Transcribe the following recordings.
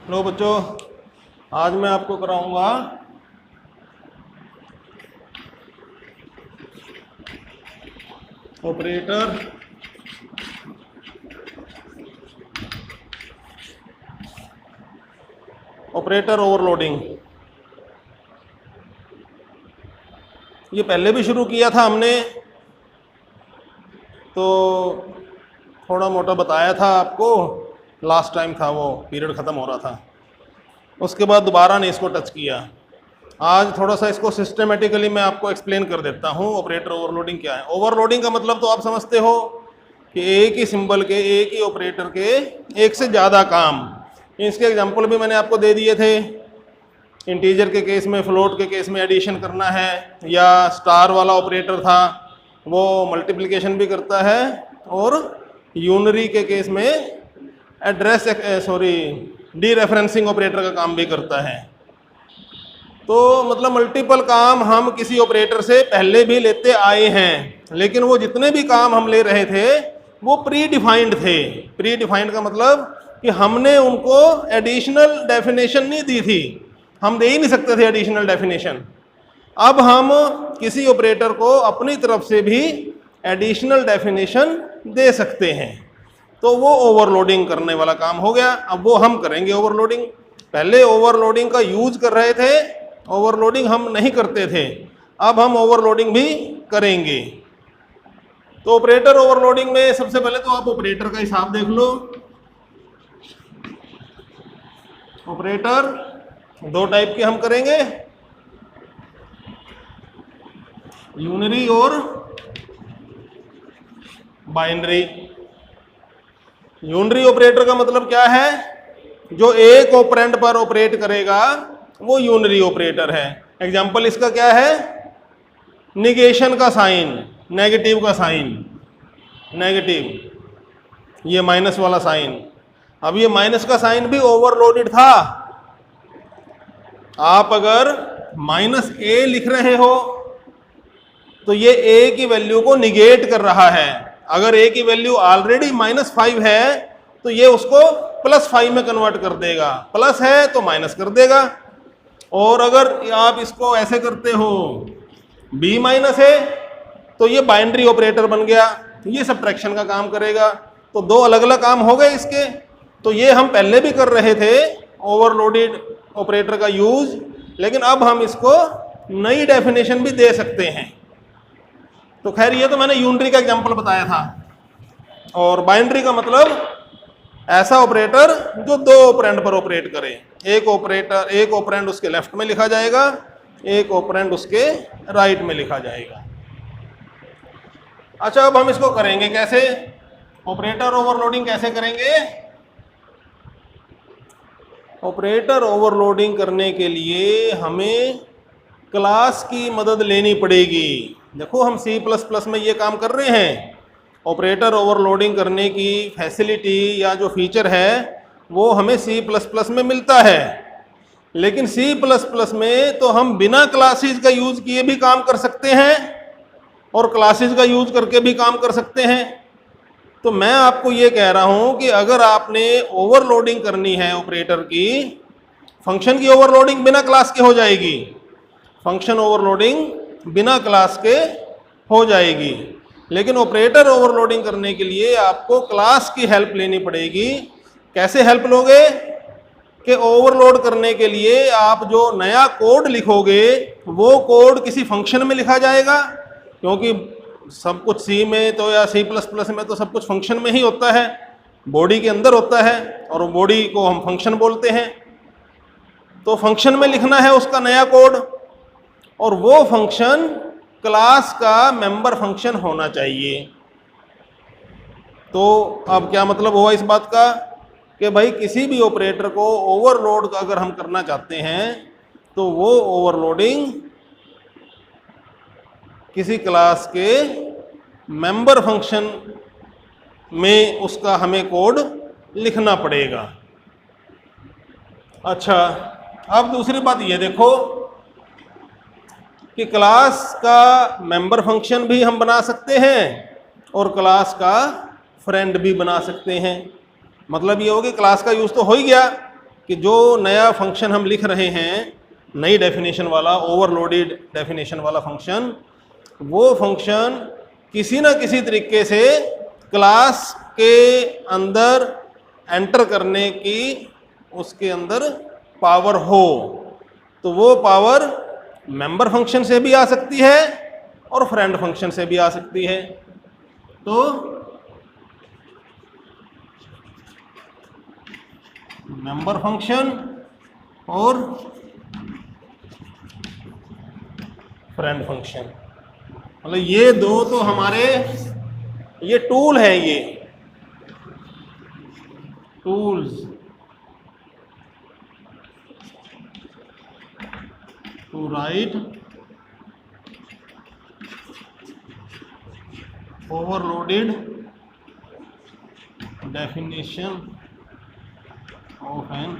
लो बच्चों, आज मैं आपको कराऊंगा ऑपरेटर ओवरलोडिंग। ये पहले भी शुरू किया था हमने, तो थोड़ा मोटा बताया था आपको। लास्ट टाइम था वो, पीरियड ख़त्म हो रहा था, उसके बाद दोबारा ने इसको टच किया। आज थोड़ा सा इसको सिस्टमेटिकली मैं आपको एक्सप्लेन कर देता हूँ ऑपरेटर ओवरलोडिंग क्या है। ओवरलोडिंग का मतलब तो आप समझते हो कि एक ही सिंबल के, एक ही ऑपरेटर के एक से ज़्यादा काम। इसके एग्जांपल भी मैंने आपको दे दिए थे। इंटीजर के केस में, फ्लोट के केस में एडिशन करना है, या स्टार वाला ऑपरेटर था वो मल्टीप्लिकेशन भी करता है, और यूनरी के केस में डी रेफरेंसिंग ऑपरेटर का काम भी करता है। तो मतलब मल्टीपल काम हम किसी ऑपरेटर से पहले भी लेते आए हैं, लेकिन वो जितने भी काम हम ले रहे थे वो प्री डिफाइंड थे। प्री डिफाइंड का मतलब कि हमने उनको एडिशनल डेफिनेशन नहीं दी थी, हम दे ही नहीं सकते थे एडिशनल डेफिनेशन। अब हम किसी ऑपरेटर को अपनी तरफ से भी एडिशनल डेफिनेशन दे सकते हैं, तो वो ओवरलोडिंग करने वाला काम हो गया। अब वो हम करेंगे ओवरलोडिंग। पहले ओवरलोडिंग का यूज कर रहे थे, ओवरलोडिंग हम नहीं करते थे, अब हम ओवरलोडिंग भी करेंगे। तो ऑपरेटर ओवरलोडिंग में सबसे पहले तो आप ऑपरेटर का हिसाब देख लो। ऑपरेटर दो टाइप के हम करेंगे, यूनरी और बाइनरी। यूनरी ऑपरेटर का मतलब क्या है? जो एक ऑपरेंड पर ऑपरेट करेगा वो यूनरी ऑपरेटर है। एग्जाम्पल इसका क्या है? निगेशन का साइन, नेगेटिव का साइन, नेगेटिव, ये माइनस वाला साइन। अब ये माइनस का साइन भी ओवरलोडेड था। आप अगर माइनस ए लिख रहे हो तो ये ए की वैल्यू को निगेट कर रहा है। अगर ए की वैल्यू ऑलरेडी -5 है तो ये उसको +5 में कन्वर्ट कर देगा, प्लस है तो माइनस कर देगा। और अगर आप इसको ऐसे करते हो b- है तो ये बाइनरी ऑपरेटर बन गया, ये सब्ट्रैक्शन का काम करेगा। तो दो अलग अलग काम हो गए इसके। तो ये हम पहले भी कर रहे थे ओवरलोडेड ऑपरेटर का यूज, लेकिन अब हम इसको नई डेफिनेशन भी दे सकते हैं। तो खैर ये तो मैंने यूनरी का एग्जांपल बताया था। और बाइनरी का मतलब ऐसा ऑपरेटर जो दो ऑपरेंड पर ऑपरेट करे। एक ऑपरेंड उसके लेफ्ट में लिखा जाएगा, एक ऑपरेंड उसके राइट में लिखा जाएगा। अच्छा, अब हम इसको करेंगे कैसे? ऑपरेटर ओवरलोडिंग कैसे करेंगे? ऑपरेटर ओवरलोडिंग करने के लिए हमें क्लास की मदद लेनी पड़ेगी। देखो, हम C++ में ये काम कर रहे हैं। ऑपरेटर ओवरलोडिंग करने की फैसिलिटी या जो फीचर है वो हमें C++ में मिलता है, लेकिन C++ में तो हम बिना क्लासेस का यूज किए भी काम कर सकते हैं और क्लासेस का यूज करके भी काम कर सकते हैं। तो मैं आपको ये कह रहा हूं कि अगर आपने ओवरलोडिंग करनी है ऑपरेटर की, फंक्शन की ओवरलोडिंग बिना क्लास के हो जाएगी, फंक्शन ओवरलोडिंग बिना क्लास के हो जाएगी, लेकिन ऑपरेटर ओवरलोडिंग करने के लिए आपको क्लास की हेल्प लेनी पड़ेगी। कैसे हेल्प लोगे? कि ओवरलोड करने के लिए आप जो नया कोड लिखोगे वो कोड किसी फंक्शन में लिखा जाएगा, क्योंकि सब कुछ C में तो या C++ में तो सब कुछ फंक्शन में ही होता है, बॉडी के अंदर होता है, और बॉडी को हम फंक्शन बोलते हैं। तो फंक्शन में लिखना है उसका नया कोड, और वो फंक्शन क्लास का मेंबर फंक्शन होना चाहिए। तो अब क्या मतलब हुआ इस बात का कि भाई किसी भी ऑपरेटर को ओवरलोड अगर हम करना चाहते हैं तो वो ओवरलोडिंग किसी क्लास के मेंबर फंक्शन में उसका हमें कोड लिखना पड़ेगा। अच्छा, अब दूसरी बात ये देखो कि क्लास का मेंबर फंक्शन भी हम बना सकते हैं और क्लास का फ्रेंड भी बना सकते हैं। मतलब ये हो कि क्लास का यूज़ तो हो ही गया कि जो नया फंक्शन हम लिख रहे हैं, नई डेफिनेशन वाला, ओवरलोडेड डेफिनेशन वाला फंक्शन, वो फंक्शन किसी ना किसी तरीके से क्लास के अंदर एंटर करने की उसके अंदर पावर हो, तो वो पावर मेंबर फंक्शन से भी आ सकती है और फ्रेंड फंक्शन से भी आ सकती है। तो मेंबर फंक्शन और फ्रेंड फंक्शन, मतलब ये दो तो हमारे ये टूल है, ये tools to write overloaded definition of an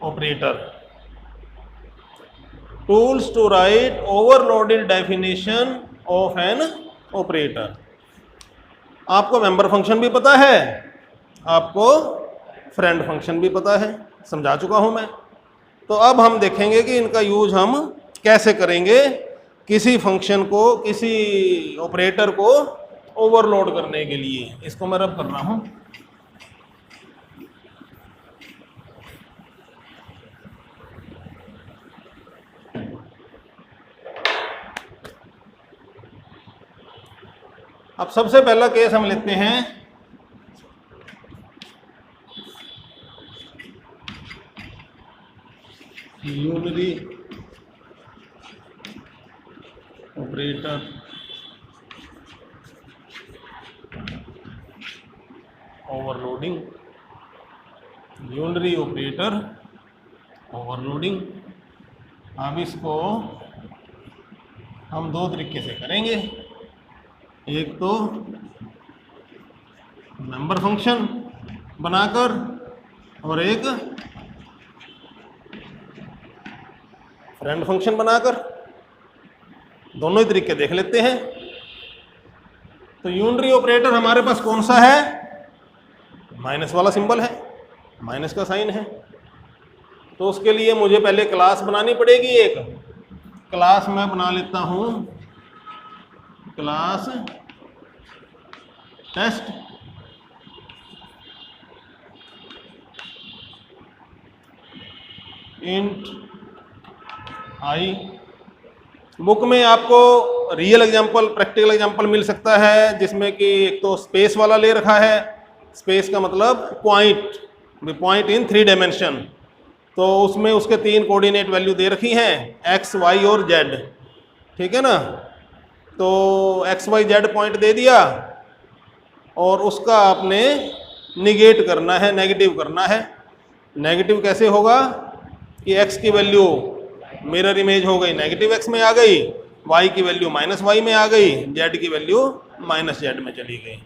operator. Tools to write overloaded definition of an operator. आपको मेंबर फंक्शन भी पता है, आपको फ्रेंड फंक्शन भी पता है, समझा चुका हूं मैं। तो अब हम देखेंगे कि इनका यूज हम कैसे करेंगे किसी फंक्शन को, किसी ऑपरेटर को ओवरलोड करने के लिए। इसको मैं रब कर रहा हूं। अब सबसे पहला केस हम लेते हैं unary operator overloading, unary operator overloading. अब इसको हम दो तरीके से करेंगे, एक तो मेंबर फंक्शन बनाकर और एक फ्रेंड फंक्शन बनाकर। दोनों ही तरीके देख लेते हैं। तो यूनरी ऑपरेटर हमारे पास कौन सा है? माइनस वाला सिंबल है, माइनस का साइन है। तो उसके लिए मुझे पहले क्लास बनानी पड़ेगी। एक क्लास मैं बना लेता हूं, क्लास टेस्ट। इंट आई। बुक में आपको रियल एग्जांपल, प्रैक्टिकल एग्जांपल मिल सकता है, जिसमें कि एक तो स्पेस वाला ले रखा है। स्पेस का मतलब पॉइंट, पॉइंट इन 3 डायमेंशन। तो उसमें उसके 3 कोऑर्डिनेट वैल्यू दे रखी हैं, एक्स, वाई और जेड। ठीक है ना। तो एक्स वाई जेड पॉइंट दे दिया और उसका आपने निगेट करना है, नेगेटिव करना है। नेगेटिव कैसे होगा कि एक्स की वैल्यू मिरर इमेज हो गई, नेगेटिव एक्स में आ गई, वाई की वैल्यू माइनस वाई में आ गई, जेड की वैल्यू माइनस जेड में चली गई।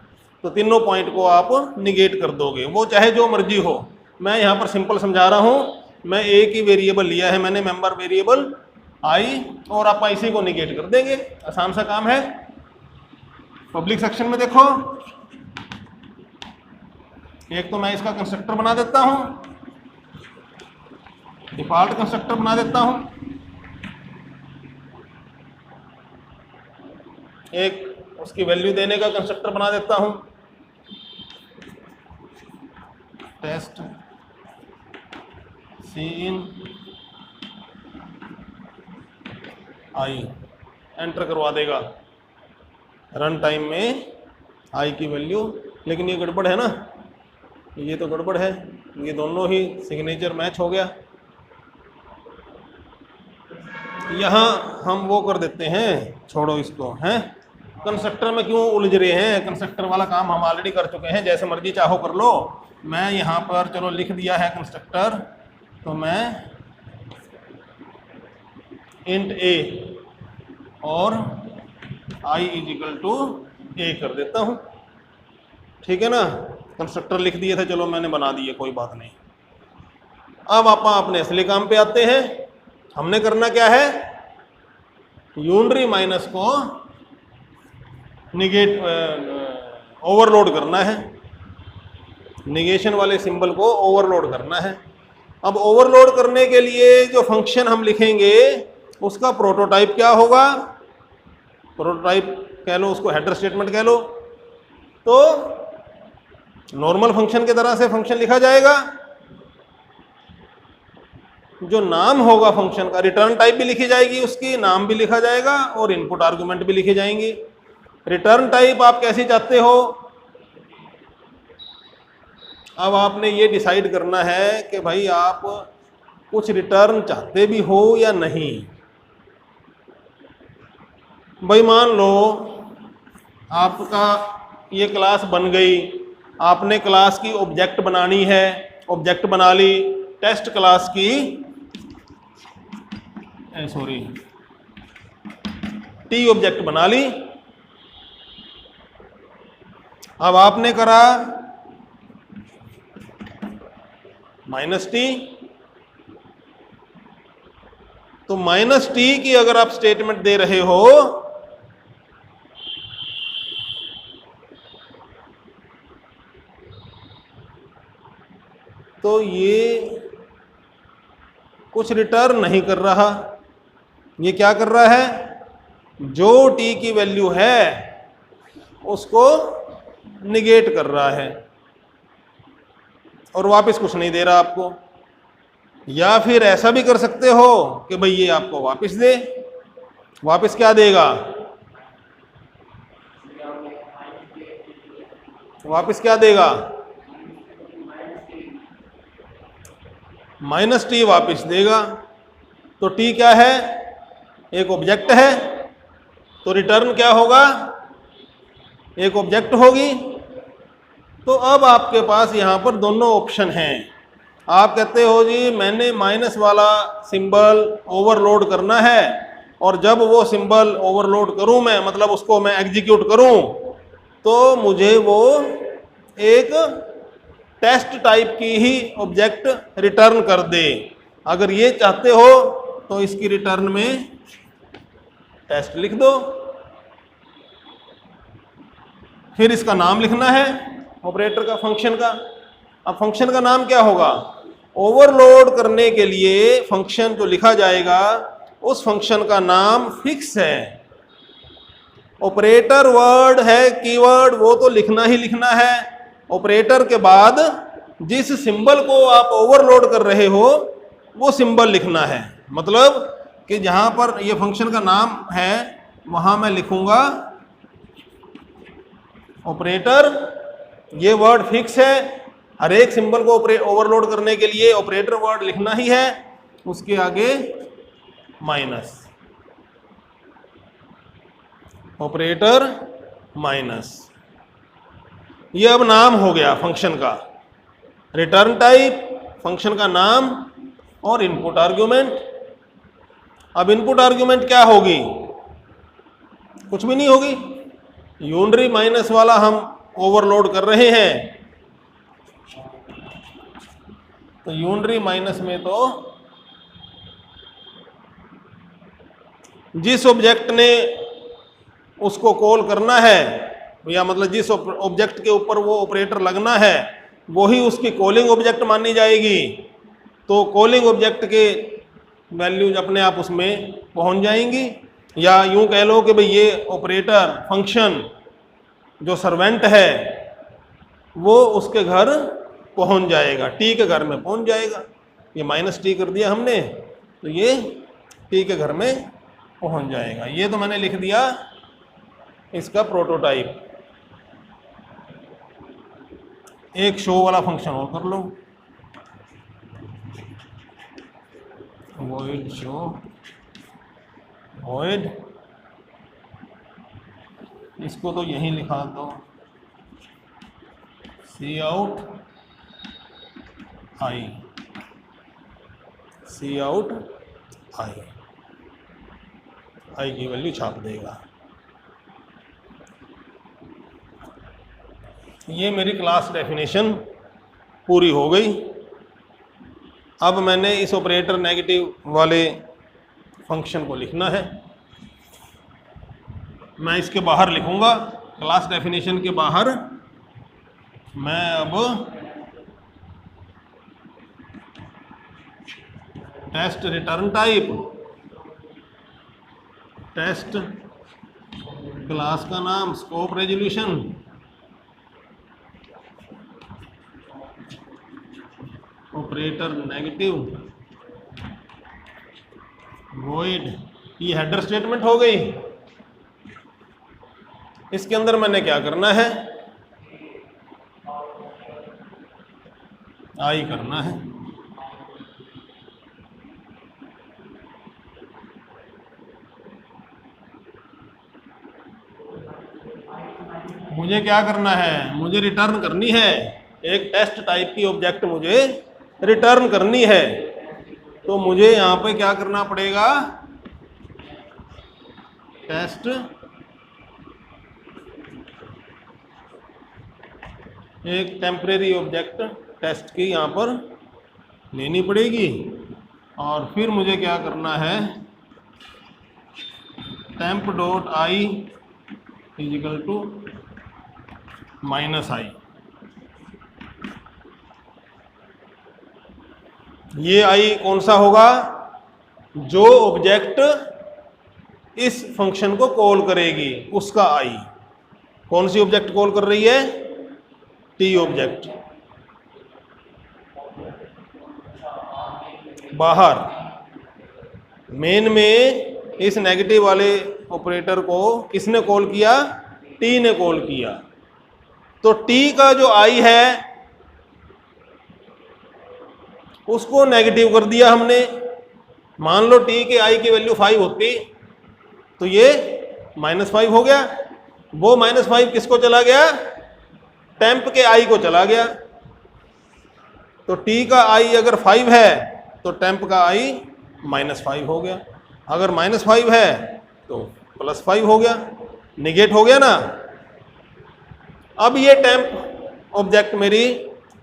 तो तीनों पॉइंट को आप निगेट कर दोगे, वो चाहे जो मर्जी हो। मैं यहाँ पर सिंपल समझा रहा हूँ। मैं एक ही वेरिएबल लिया है मैंने, मेंबर वेरिएबल आई, और आप इसी को निगेट कर देंगे। आसान सा काम है। पब्लिक सेक्शन में देखो, एक तो मैं इसका कंस्ट्रक्टर बना देता हूँ, डिफॉल्ट कंस्ट्रक्टर बना देता हूँ। एक उसकी वैल्यू देने का कंस्ट्रक्टर बना देता हूँ, टेस्ट सी इन आई, एंटर करवा देगा रन टाइम में आई की वैल्यू। लेकिन ये गड़बड़ है ना, ये तो गड़बड़ है, ये दोनों ही सिग्नेचर मैच हो गया। यहाँ हम वो कर देते हैं, छोड़ो इसको। हैं कंस्ट्रक्टर में क्यों उलझ रहे हैं? कंस्ट्रक्टर वाला काम हम ऑलरेडी कर चुके हैं, जैसे मर्जी चाहो कर लो। मैं यहाँ पर चलो लिख दिया है कंस्ट्रक्टर, तो मैं इंट ए और आई इज इक्वल टू ए कर देता हूँ। ठीक है ना। कंस्ट्रक्टर लिख दिए थे, चलो मैंने बना दिए, कोई बात नहीं। अब आप अपने असली काम पे आते हैं। हमने करना क्या है? यूनरी माइनस को निगेट ओवरलोड करना है। निगेशन वाले सिंबल को ओवरलोड करना है। अब ओवरलोड करने के लिए जो फंक्शन हम लिखेंगे उसका प्रोटोटाइप क्या होगा, प्रोटोटाइप कह लो, उसको हेडर स्टेटमेंट कह लो। तो नॉर्मल फंक्शन की तरह से फंक्शन लिखा जाएगा, जो नाम होगा फंक्शन का, रिटर्न टाइप भी लिखी जाएगी, उसकी नाम भी लिखा जाएगा और इनपुट आर्गुमेंट भी लिखे जाएंगे। रिटर्न टाइप आप कैसी चाहते हो, अब आपने ये डिसाइड करना है कि भाई आप कुछ रिटर्न चाहते भी हो या नहीं। भाई मान लो आपका ये क्लास बन गई, आपने क्लास की ऑब्जेक्ट बनानी है, ऑब्जेक्ट बना ली, टेस्ट क्लास की टी ऑब्जेक्ट बना ली। अब आपने करा -t, तो -t की अगर आप स्टेटमेंट दे रहे हो तो ये कुछ रिटर्न नहीं कर रहा, ये क्या कर रहा है, जो t की वैल्यू है उसको निगेट कर रहा है और वापस कुछ नहीं दे रहा आपको। या फिर ऐसा भी कर सकते हो कि भाई ये आपको वापस दे, वापस क्या देगा, वापस क्या देगा, -t वापस देगा। तो t क्या है, एक ऑब्जेक्ट है, तो रिटर्न क्या होगा, एक ऑब्जेक्ट होगी। तो अब आपके पास यहाँ पर दोनों ऑप्शन हैं। आप कहते हो जी मैंने माइनस वाला सिंबल ओवरलोड करना है, और जब वो सिंबल ओवरलोड करूँ मैं, मतलब उसको मैं एग्जीक्यूट करूँ, तो मुझे वो एक टेस्ट टाइप की ही ऑब्जेक्ट रिटर्न कर दे। अगर ये चाहते हो तो इसकी रिटर्न में टेस्ट लिख दो, फिर इसका नाम लिखना है ऑपरेटर का, फंक्शन का। अब फंक्शन का नाम क्या होगा, ओवरलोड करने के लिए फंक्शन जो लिखा जाएगा उस फंक्शन का नाम फिक्स है। ऑपरेटर वर्ड है, कीवर्ड, वो तो लिखना ही लिखना है। ऑपरेटर के बाद जिस सिंबल को आप ओवरलोड कर रहे हो वो सिंबल लिखना है। मतलब कि जहां पर ये फंक्शन का नाम है वहां मैं लिखूंगा ऑपरेटर, ये वर्ड फिक्स है, हर एक सिंबल को ओवरलोड करने के लिए ऑपरेटर वर्ड लिखना ही है, उसके आगे माइनस, ऑपरेटर माइनस। ये अब नाम हो गया फंक्शन का, रिटर्न टाइप, फंक्शन का नाम और इनपुट आर्ग्यूमेंट। अब इनपुट आर्ग्यूमेंट क्या होगी, कुछ भी नहीं होगी, यूनरी माइनस वाला हम ओवरलोड कर रहे हैं। तो यूनरी माइनस में तो जिस ऑब्जेक्ट ने उसको कॉल करना है, या मतलब जिस ऑब्जेक्ट के ऊपर वो ऑपरेटर लगना है वही उसकी कॉलिंग ऑब्जेक्ट मानी जाएगी। तो कॉलिंग ऑब्जेक्ट के वैल्यूज अपने आप उसमें पहुंच जाएंगी। या यूं कह लो कि भाई ये ऑपरेटर फंक्शन जो सर्वेंट है वो उसके घर पहुंच जाएगा, टी के घर में पहुंच जाएगा। ये -t कर दिया हमने, तो ये टी के घर में पहुंच जाएगा। ये तो मैंने लिख दिया इसका प्रोटोटाइप। एक शो वाला फंक्शन और कर लो, void show, void, इसको तो यहीं लिखा दो, cout i, cout i की वैल्यू छाप देगा। ये मेरी क्लास डेफिनेशन पूरी हो गई। अब मैंने इस ऑपरेटर नेगेटिव वाले फंक्शन को लिखना है। मैं इसके बाहर लिखूंगा, क्लास डेफिनेशन के बाहर मैं अब test return type, test class का नाम, scope resolution, operator negative, void. ये हेडर स्टेटमेंट हो गई। इसके अंदर मैंने क्या करना है, आई करना है। मुझे क्या करना है, मुझे रिटर्न करनी है, एक टेस्ट टाइप की ऑब्जेक्ट मुझे रिटर्न करनी है। तो मुझे यहां पे क्या करना पड़ेगा, टेस्ट एक टेम्परेरी ऑब्जेक्ट टेस्ट की यहां पर लेनी पड़ेगी। और फिर मुझे क्या करना है, temp dot i is equal to -i। ये आई कौन सा होगा, जो ऑब्जेक्ट इस फंक्शन को कॉल करेगी उसका आई। कौन सी ऑब्जेक्ट कॉल कर रही है, टी ऑब्जेक्ट। बाहर मेन में इस नेगेटिव वाले ऑपरेटर को किसने कॉल किया, टी ने कॉल किया। तो टी का जो आई है उसको नेगेटिव कर दिया हमने। मान लो टी के आई की वैल्यू 5 होती तो ये -5 हो गया। वो -5 किसको चला गया, टेम्प के आई को चला गया। तो टी का आई अगर 5 है तो टेम्प का आई -5 हो गया। अगर -5 है तो +5 हो गया, निगेट हो गया ना। अब ये टेम्प ऑब्जेक्ट मेरी,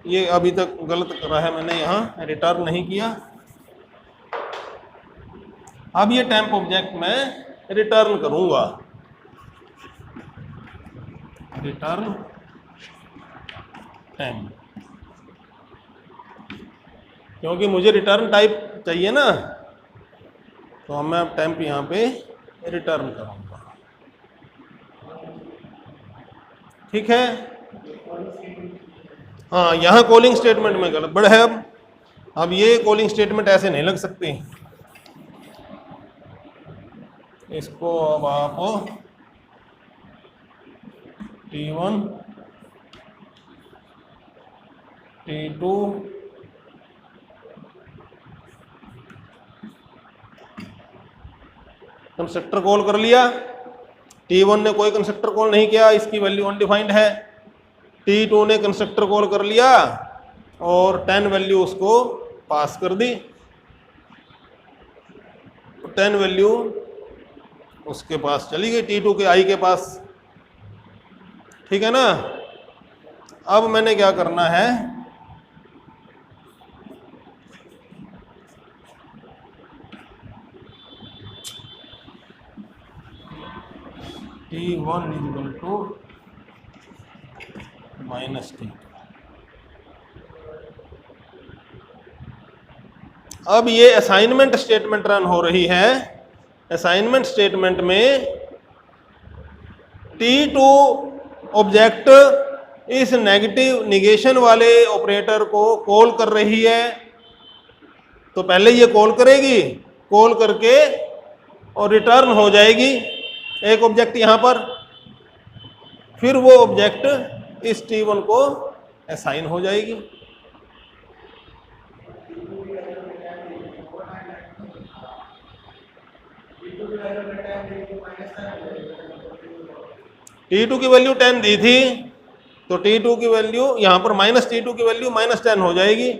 ये अभी तक गलत करा है मैंने, यहाँ रिटर्न नहीं किया। अब ये टेम्प ऑब्जेक्ट मैं रिटर्न करूंगा, रिटर्न टेम्प, क्योंकि मुझे रिटर्न टाइप चाहिए ना। तो मैं अब टेम्प यहाँ पे रिटर्न करूंगा। ठीक है, हाँ यहाँ कॉलिंग स्टेटमेंट में गड़बड़ है। अब ये कॉलिंग स्टेटमेंट ऐसे नहीं लग सकती। इसको अब आप T1 T2 कंस्ट्रक्टर कॉल कर लिया। T1 ने कोई कंस्ट्रक्टर कॉल नहीं किया, इसकी वैल्यू अनडिफाइंड है। T2 ने कंस्ट्रक्टर कॉल कर लिया और 10 वैल्यू उसको पास कर दी। 10 वैल्यू उसके पास चली गई, T2 के आई के पास। ठीक है ना। अब मैंने क्या करना है, T1 इक्वल टू -T। अब ये असाइनमेंट स्टेटमेंट रन हो रही है। असाइनमेंट स्टेटमेंट में T2 ऑब्जेक्ट इस नेगेटिव निगेशन वाले ऑपरेटर को कॉल कर रही है। तो पहले ये कॉल करेगी, कॉल करके और रिटर्न हो जाएगी एक ऑब्जेक्ट यहाँ पर। फिर वो ऑब्जेक्ट इस T1 को असाइन हो जाएगी। T2 की वैल्यू 10 दी थी, तो T2 की वैल्यू यहाँ पर -T2 की वैल्यू -10 हो जाएगी।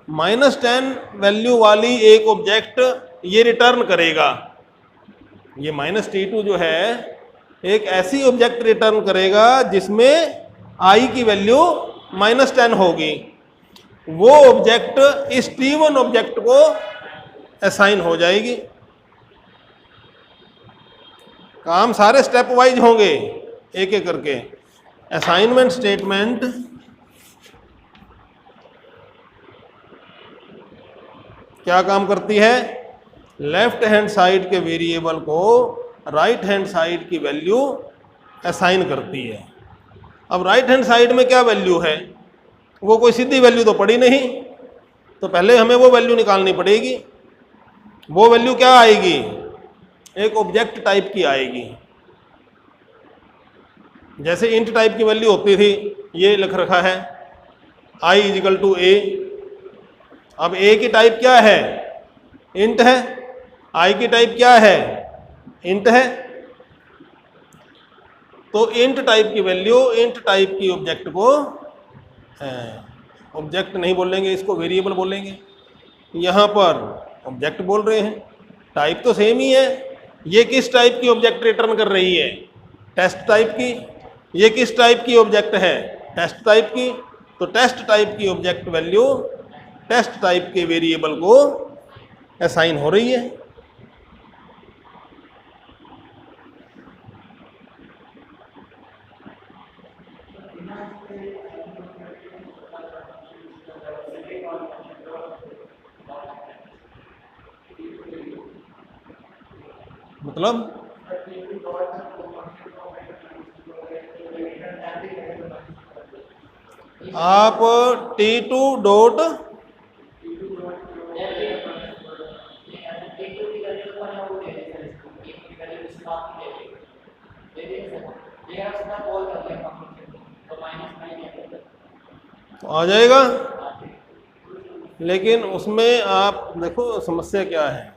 -10 वैल्यू वाली एक ऑब्जेक्ट ये रिटर्न करेगा। ये -T2 जो है एक ऐसी ऑब्जेक्ट रिटर्न करेगा जिसमें i की वैल्यू -10 होगी। वो ऑब्जेक्ट इस T1 ऑब्जेक्ट को असाइन हो जाएगी। काम सारे स्टेप वाइज होंगे, एक एक करके। असाइनमेंट स्टेटमेंट क्या काम करती है? लेफ्ट हैंड साइड के वेरिएबल को राइट हैंड साइड की वैल्यू असाइन करती है। अब राइट हैंड साइड में क्या वैल्यू है? वो कोई सीधी वैल्यू तो पड़ी नहीं, तो पहले हमें वो वैल्यू निकालनी पड़ेगी। वो वैल्यू क्या आएगी? एक ऑब्जेक्ट टाइप की आएगी। जैसे इंट टाइप की वैल्यू होती थी, ये लिख रखा है i इजिकल टू ए। अब a की टाइप क्या है? इंट है। i की टाइप क्या है? इंट है। तो इंट टाइप की वैल्यू इंट टाइप की ऑब्जेक्ट को, ऑब्जेक्ट नहीं बोलेंगे, इसको वेरिएबल बोलेंगे। यहाँ पर ऑब्जेक्ट बोल रहे हैं, टाइप तो सेम ही है। ये किस टाइप की ऑब्जेक्ट रिटर्न कर रही है? टेस्ट टाइप की। ये किस टाइप की ऑब्जेक्ट है? टेस्ट टाइप की। तो टेस्ट टाइप की ऑब्जेक्ट वैल्यू टेस्ट टाइप के वेरिएबल को असाइन हो रही है। मतलब आप T2 डॉट तो आ जाएगा, लेकिन उसमें आप देखो समस्या क्या है।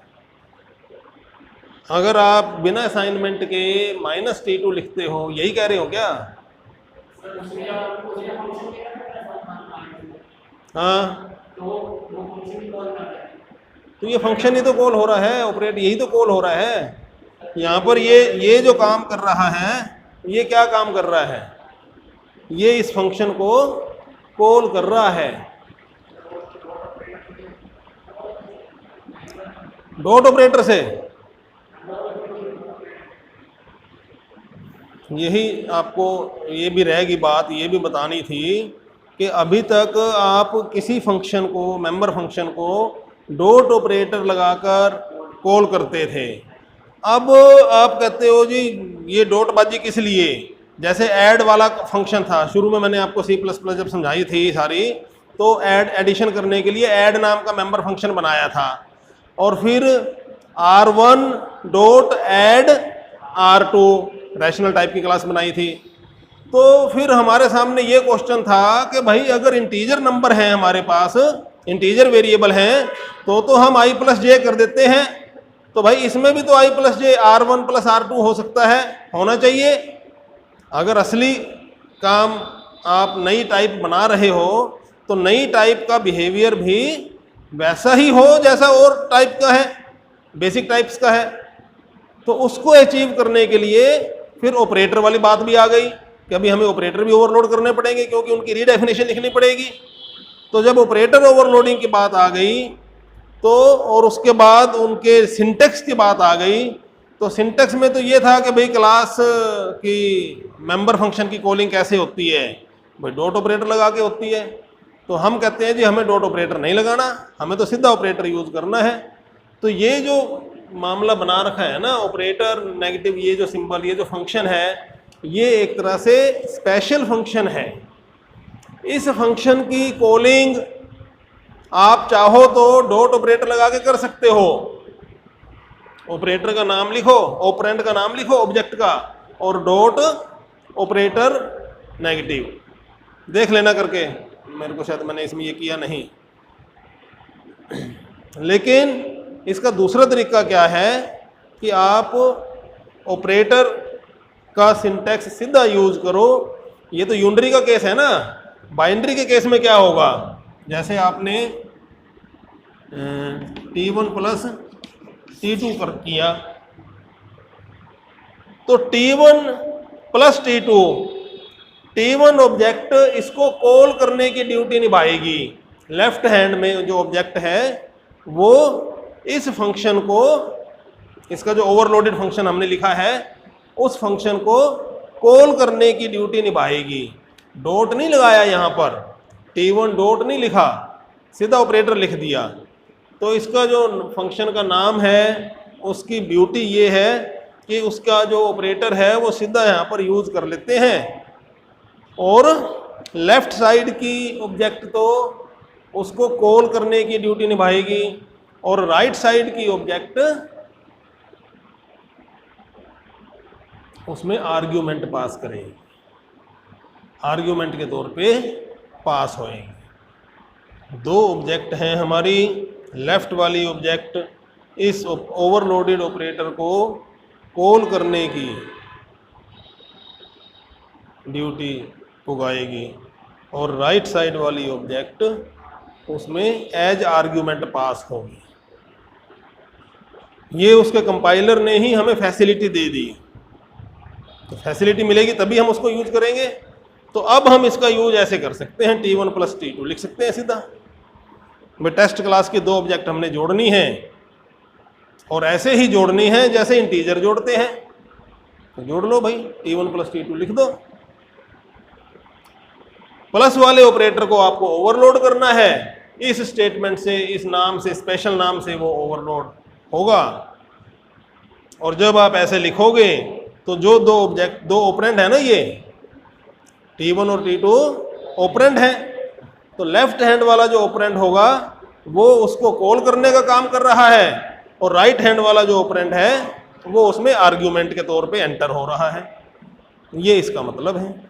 अगर आप बिना असाइनमेंट के -T2 लिखते हो, यही कह रहे हो क्या? हाँ, तो ये फंक्शन ही तो कॉल हो रहा है, ऑपरेट यही तो कॉल हो रहा है। यहाँ पर ये जो काम कर रहा है, ये क्या काम कर रहा है? ये इस फंक्शन को कॉल कर रहा है डॉट ऑपरेटर से। यही आपको ये भी रहेगी बात, ये भी बतानी थी कि अभी तक आप किसी फंक्शन को, member function co dot operator लगाकर कॉल करते थे। अब आप कहते हो जी ये डॉट बाजी किस लिए? जैसे ऐड वाला फंक्शन था, शुरू में मैंने आपको C++ जब समझाई थी सारी, तो ऐड एडिशन करने के लिए ऐड नाम का मेंबर फंक्शन बनाया था, और फिर R1 dot add R2 rational type की क्लास बनाई थी। तो फिर हमारे सामने ये क्वेश्चन था कि भाई अगर इंटीजर नंबर है हमारे पास, इंटीजर वेरिएबल हैं, तो हम i प्लस जे कर देते हैं। तो भाई इसमें भी तो i plus J R1 plus R2 हो सकता है, होना चाहिए। अगर असली काम आप नई टाइप बना रहे हो तो नई टाइप का बिहेवियर भी वैसा ही हो जैसा और टाइप का है, बेसिक टाइप्स का है। तो उसको अचीव करने के लिए फिर ऑपरेटर वाली बात भी आ गई कि अभी हमें ऑपरेटर भी ओवरलोड करने पड़ेंगे, क्योंकि उनकी रीडेफिनेशन लिखनी पड़ेगी। तो जब ऑपरेटर ओवरलोडिंग की बात आ गई तो, और उसके बाद उनके सिंटेक्स की बात आ गई, तो सिंटेक्स में तो ये था कि भाई क्लास की मेंबर फंक्शन की कॉलिंग कैसे होती है? भाई डॉट ऑपरेटर लगा के होती है। तो हम कहते हैं जी हमें डॉट ऑपरेटर नहीं लगाना, हमें तो सीधा ऑपरेटर यूज़ करना है। तो ये जो मामला बना रखा है ना, ऑपरेटर नेगेटिव, ये जो सिंबल, ये जो फंक्शन है, ये एक तरह से स्पेशल फंक्शन है। इस फंक्शन की कॉलिंग आप चाहो तो डॉट ऑपरेटर लगा के कर सकते हो। ऑपरेटर का नाम लिखो, ऑपरेंड का नाम लिखो ऑब्जेक्ट का, और डॉट ऑपरेटर नेगेटिव देख लेना करके। मेरे को शायद मैंने इसमें ये किया नहीं। लेकिन इसका दूसरा तरीका क्या है कि आप ऑपरेटर का सिंटैक्स सीधा यूज करो। ये तो यूनरी का केस है ना। बाइनरी के केस में क्या होगा? जैसे आपने T1 प्लस T2 कर किया, तो T1 प्लस T1 ऑब्जेक्ट इसको कॉल करने की ड्यूटी निभाएगी। लेफ्ट हैंड में जो ऑब्जेक्ट है वो इस फंक्शन को, इसका जो ओवरलोडेड फंक्शन हमने लिखा है, उस फंक्शन को कॉल करने की ड्यूटी निभाएगी। डॉट नहीं लगाया यहाँ पर, T1 डॉट नहीं लिखा, सीधा ऑपरेटर लिख दिया। तो इसका जो फंक्शन का नाम है उसकी ब्यूटी ये है कि उसका जो ऑपरेटर है वो सीधा यहाँ पर यूज कर लेते हैं, और लेफ्ट साइड की ऑब्जेक्ट तो उसको कॉल करने की ड्यूटी निभाएगी, और राइट साइड की ऑब्जेक्ट उसमें आर्ग्यूमेंट पास करेगी, आर्ग्यूमेंट के तौर पे पास होएगी। दो ऑब्जेक्ट हैं हमारी, लेफ्ट वाली ऑब्जेक्ट इस ओवरलोडेड ऑपरेटर को कॉल करने की ड्यूटी उगाएगी, और राइट साइड वाली ऑब्जेक्ट उसमें एज आर्ग्यूमेंट पास होगी। ये उसके कंपाइलर ने ही हमें फैसिलिटी दे दी, तो फैसिलिटी मिलेगी तभी हम उसको यूज करेंगे। तो अब हम इसका यूज ऐसे कर सकते हैं, T1 + T2 लिख सकते हैं सीधा। भाई टेस्ट क्लास की दो ऑब्जेक्ट हमने जोड़नी है, और ऐसे ही जोड़नी है जैसे इंटीजर जोड़ते हैं, तो जोड़ लो भाई, T1 + T2 लिख दो। प्लस वाले ऑपरेटर को आपको ओवरलोड करना है, इस स्टेटमेंट से, इस नाम से, स्पेशल नाम से वो ओवरलोड होगा। और जब आप ऐसे लिखोगे तो जो दो ऑपरेंड है ना, ये T1 और T2 ऑपरेंड है, तो लेफ्ट हैंड वाला जो ऑपरेंड होगा वो उसको कॉल करने का काम कर रहा है, और राइट हैंड वाला जो ऑपरेंड है वो उसमें आर्ग्यूमेंट के तौर पे एंटर हो रहा है। ये इसका मतलब है।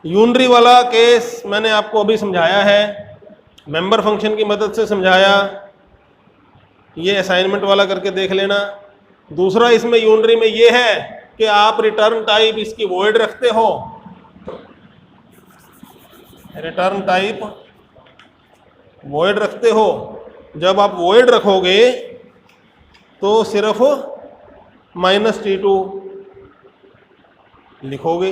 यूनरी वाला केस मैंने आपको अभी समझाया है, मेंबर फंक्शन की मदद से समझाया, ये असाइनमेंट वाला करके देख लेना। दूसरा इसमें यूनरी में ये है कि आप रिटर्न टाइप इसकी वॉइड रखते हो, रिटर्न टाइप वॉइड रखते हो। जब आप वॉइड रखोगे तो सिर्फ -T2 लिखोगे,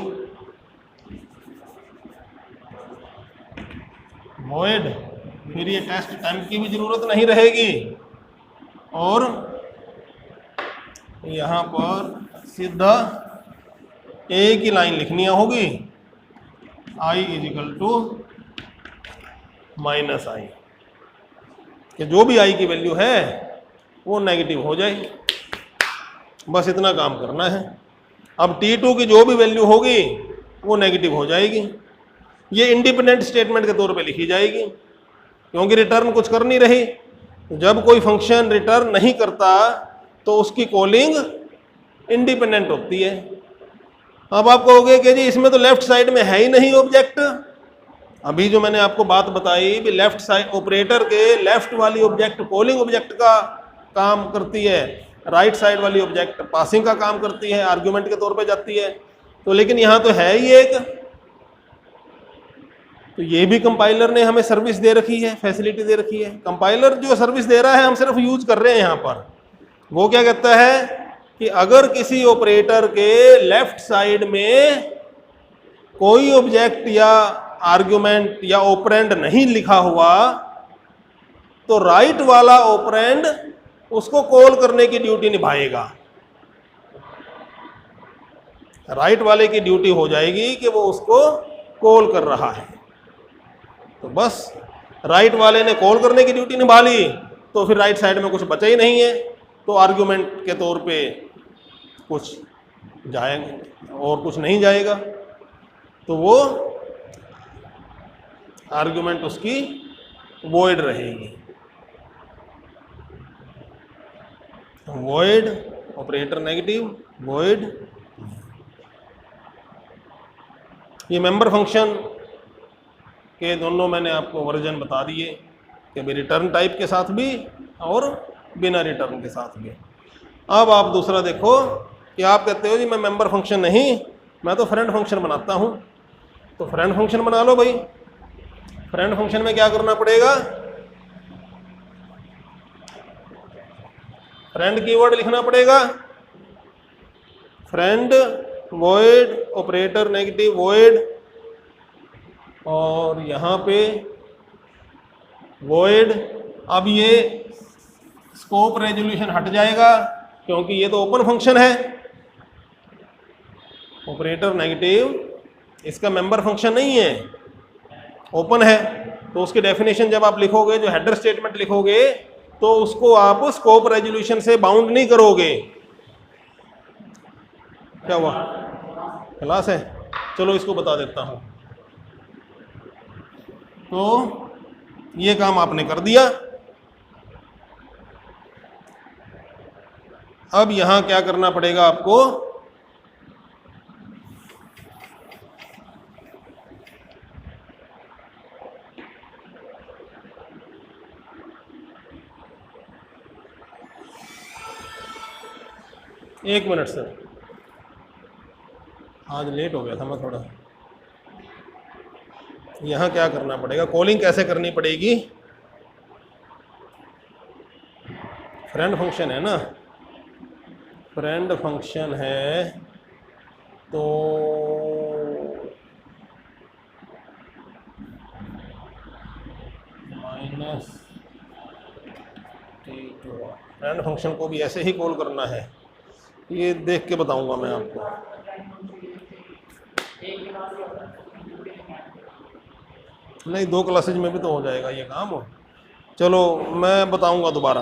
वॉइड, फिर ये टेस्ट टाइम की भी जरूरत नहीं रहेगी, और यहाँ पर सीधा एक ही लाइन लिखनी होगी, I = -i, कि जो भी i की वैल्यू है वो नेगेटिव हो जाए, बस इतना काम करना है। अब T2 की जो भी वैल्यू होगी वो नेगेटिव हो जाएगी, ये इंडिपेंडेंट स्टेटमेंट के तौर पे लिखी जाएगी, क्योंकि रिटर्न कुछ कर नहीं रही। जब कोई फंक्शन रिटर्न नहीं करता तो उसकी कॉलिंग इंडिपेंडेंट होती है। अब आप कहोगे कि जी इसमें तो लेफ्ट साइड में है ही नहीं ऑब्जेक्ट। अभी जो मैंने आपको बात बताई भी, लेफ्ट साइड ऑपरेटर के लेफ्ट वाली ऑब्जेक्ट कॉलिंग ऑब्जेक्ट का काम करती है, राइट साइड वाली ऑब्जेक्ट पासिंग का काम करती है, आर्ग्यूमेंट के तौर पे जाती है। तो लेकिन यहाँ तो है ही एक, तो ये भी कंपाइलर ने हमें सर्विस दे रखी है, फैसिलिटी दे रखी है। कंपाइलर जो सर्विस दे रहा है हम सिर्फ यूज कर रहे हैं यहाँ पर। वो क्या कहता है कि अगर किसी ऑपरेटर के लेफ्ट साइड में कोई ऑब्जेक्ट या आर्ग्यूमेंट या ऑपरेंड नहीं लिखा हुआ, तो राइट वाला ऑपरेंड उसको कॉल करने की ड्यूटी निभाएगा। राइट वाले की ड्यूटी हो जाएगी कि वो उसको कॉल कर रहा है। तो बस राइट वाले ने कॉल करने की ड्यूटी निभा ली, तो फिर राइट साइड में कुछ बचा ही नहीं है, तो आर्ग्यूमेंट के तौर पे कुछ जाएगा और कुछ नहीं जाएगा, तो वो आर्ग्यूमेंट उसकी वॉइड रहेगी। Void operator negative, void. ये मेंबर फंक्शन के दोनों मैंने आपको वर्जन बता दिए कि भाई रिटर्न टाइप के साथ भी और बिना रिटर्न के साथ भी। अब आप दूसरा देखो कि आप कहते हो जी मैं मेंबर फंक्शन नहीं, मैं तो फ्रेंड फंक्शन बनाता हूँ। तो फ्रेंड फंक्शन बना लो भाई। फ्रेंड फंक्शन में क्या करना पड़ेगा, फ्रेंड कीवर्ड लिखना पड़ेगा, friend void operator negative void, और यहाँ पे वॉइड। अब ये स्कोप रेजोल्यूशन हट जाएगा क्योंकि ये तो ओपन फंक्शन है। ऑपरेटर नेगेटिव इसका मेंबर फंक्शन नहीं है, ओपन है, तो उसकी डेफिनेशन जब आप लिखोगे, जो हेडर स्टेटमेंट लिखोगे, तो उसको आप स्कोप रेजोल्यूशन से बाउंड नहीं करोगे। क्या हुआ, क्लास है? चलो इसको बता देता हूँ। तो ये काम आपने कर दिया। अब यहां क्या करना पड़ेगा आपको, एक मिनट सर, आज लेट हो गया था मैं थोड़ा। यहाँ क्या करना पड़ेगा, कॉलिंग कैसे करनी पड़ेगी? फ्रेंड फंक्शन है ना, फ्रेंड फंक्शन है तो फ्रेंड फंक्शन को भी ऐसे ही कॉल करना है। ये देख के बताऊंगा मैं आपको। नहीं, 2 क्लासेज में भी तो हो जाएगा ये काम। चलो मैं बताऊंगा दोबारा।